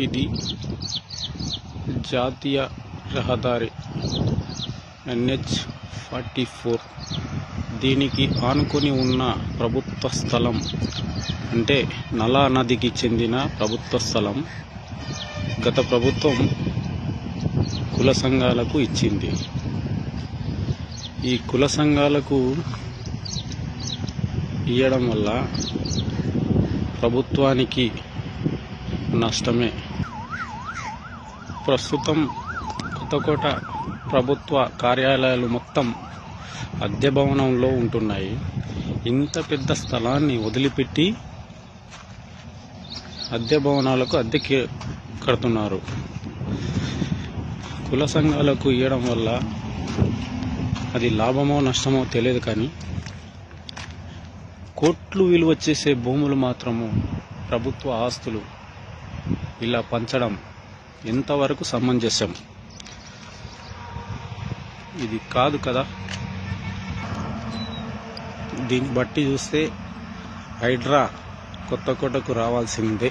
ఇది జాతీయ రహదారి NH-44. దీనికి ఆనుకొని ఉన్న ప్రభుత్వ స్థలం, అంటే నలా నదికి చెందిన ప్రభుత్వ స్థలం గత ప్రభుత్వం కుల సంఘాలకు ఇచ్చింది. ఈ కుల సంఘాలకు ఇవ్వడం వల్ల ప్రభుత్వానికి నష్టమే. ప్రస్తుతం కొత్తకోట ప్రభుత్వ కార్యాలయాలు మొత్తం అద్దె భవనంలో ఉంటున్నాయి. ఇంత పెద్ద స్థలాన్ని వదిలిపెట్టి అద్దె భవనాలకు అద్దెకి కడుతున్నారు. కుల సంఘాలకు ఇవ్వడం వల్ల అది లాభమో నష్టమో తెలియదు, కానీ కోట్లు విలువ చేసే భూములు మాత్రము ప్రభుత్వ ఆస్తులు ఇలా పంచడం ఎంతవరకు సమంజసం? ఇది కాదు కదా. దీన్ని బట్టి చూస్తే హైడ్రా కొత్తకోటకు రావాల్సిందే.